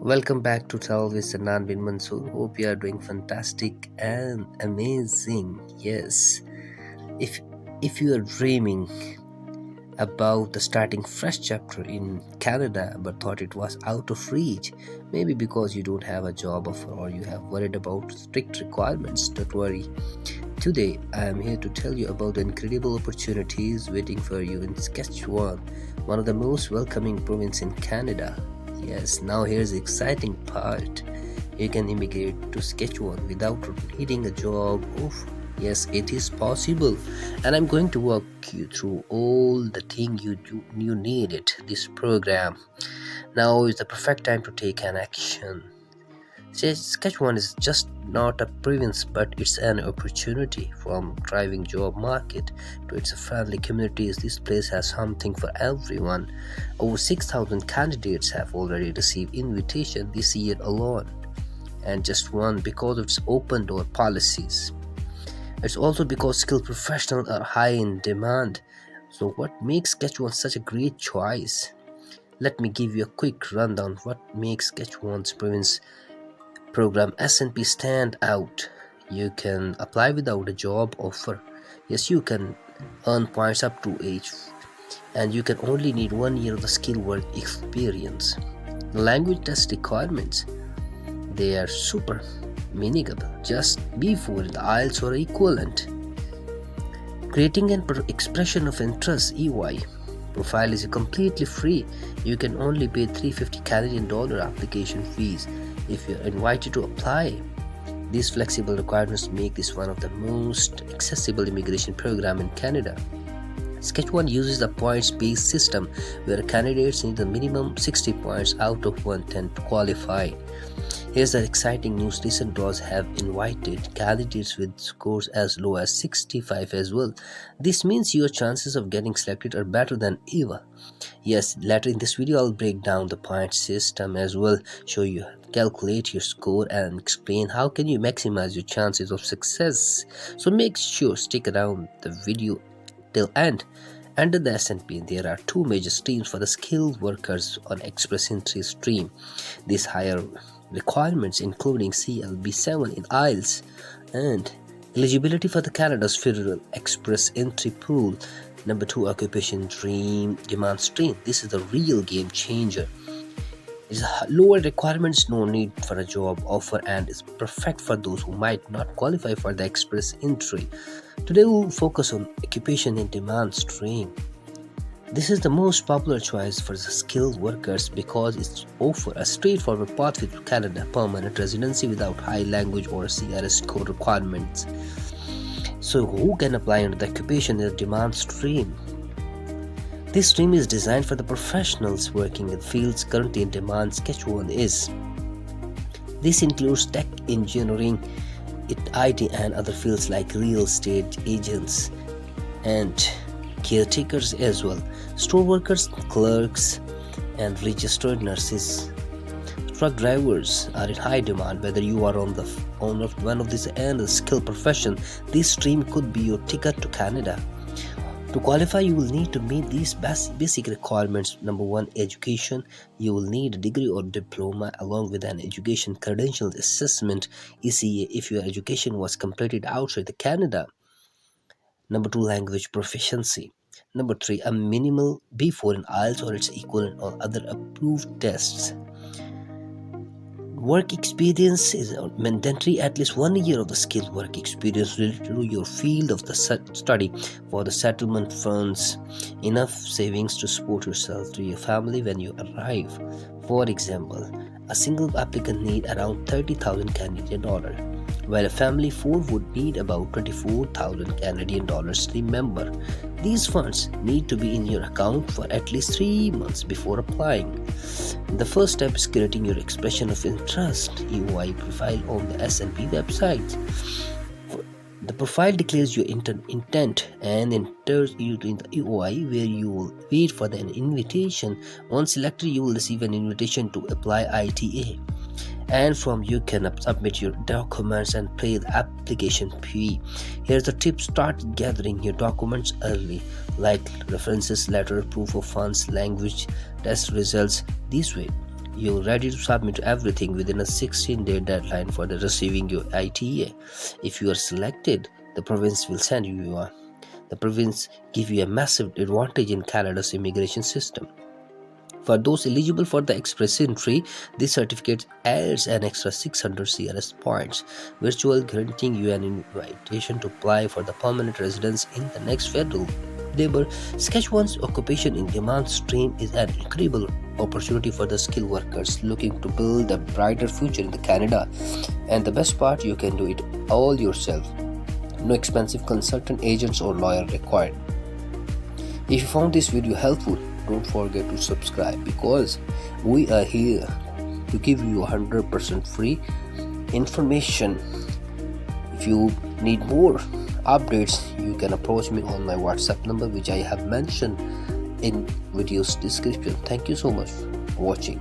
Welcome back to Tell with Sannan bin Mansoor. Hope you are doing fantastic and amazing. Yes, if if you are dreaming about the starting fresh chapter in Canada but thought it was out of reach, maybe because you don't have a job offer or you have worried about strict requirements, don't worry. Today, I am here to tell you about the incredible opportunities waiting for you in Saskatchewan, one of the most welcoming provinces in Canada. Yes, now here's the exciting part. You can immigrate to Saskatchewan without needing a job. Oof. Yes, it is possible, and I'm going to walk you through all the thing you needed. This program now is the perfect time to take an action. Saskatchewan is just not a province, but it's an opportunity. From thriving job market to its friendly communities, this place has something for everyone. Over 6,000 candidates have already received invitation this year alone, and just one because of its open door policies. It's also because skilled professionals are high in demand. So what makes Saskatchewan such a great choice? Let me give you a quick rundown of what makes Saskatchewan's province program SNP stand out. You can apply without a job offer. Yes, you can earn points up to age, and you can only need 1 year of the skill work experience. Language test requirements, they are super manageable. Just be for the IELTS or equivalent. Creating an expression of interest EY profile is completely free. You can only pay $350 Canadian application fees if you're invited to apply. These flexible requirements make this one of the most accessible immigration program in Canada. Saskatchewan uses a points-based system where candidates need a minimum 60 points out of 110 to qualify. Here's the exciting news. Recent draws have invited candidates with scores as low as 65 as well. This means your chances of getting selected are better than ever. Yes, later in this video I'll break down the point system as well, show you calculate your score and explain how can you maximize your chances of success. So make sure stick around the video till end. Under the SNP, there are two major streams for the skilled workers on Express Entry stream. These higher requirements including CLB7 in IELTS and eligibility for the Canada's Federal Express Entry Pool. Number 2, Occupation Demand stream. This is the real game changer. It's lower requirements, no need for a job offer, and is perfect for those who might not qualify for the express entry. Today we'll focus on Occupation in Demand stream. This is the most popular choice for the skilled workers because it offers a straightforward pathway to Canada permanent residency without high language or CRS score requirements. So who can apply under the Occupation in Demand stream? This stream is designed for the professionals working in fields currently in demand. Saskatchewan is. This includes tech, engineering, IT and other fields like real estate agents and caretakers as well. Store workers, clerks and registered nurses. Truck drivers are in high demand. Whether you are on one of these and a skilled profession, this stream could be your ticket to Canada. To qualify, you will need to meet these basic requirements. Number 1, education. You will need a degree or diploma along with an education credentials assessment ECA if your education was completed outside the Canada. Number 2, language proficiency. Number 3, a minimal B4 in IELTS or its equivalent or other approved tests. Work experience is mandatory, at least 1 year of the skilled work experience related to your field of the study. For the settlement funds, enough savings to support yourself to your family when you arrive. For example, a single applicant need around 30,000 Canadian dollars, while a family 4 would need about 24,000 Canadian dollars. Remember, these funds need to be in your account for at least 3 months before applying. The first step is creating your expression of interest EY profile on the SNP website. The profile declares your intent and enters you in the EY, where you will wait for an invitation. Once selected, you will receive an invitation to apply ITA, and from you can submit your documents and pay the application fee. Here's the tip: start gathering your documents early, like references letter, proof of funds, language test results. This way you're ready to submit everything within a 16-day deadline for the receiving your ITA. If you are selected, the province will send you the province give you a massive advantage in Canada's immigration system. For those eligible for the express entry, this certificate adds an extra 600 CRS points, virtually granting you an invitation to apply for the permanent residence in the next federal labor. Saskatchewan's Occupation In-Demand stream is an incredible opportunity for the skilled workers looking to build a brighter future in Canada. And the best part, you can do it all yourself. No expensive consultant, agents, or lawyer required. If you found this video helpful, don't forget to subscribe, because we are here to give you 100% free information. If you need more updates, you can approach me on my WhatsApp number, which I have mentioned in video's description. Thank you so much for watching.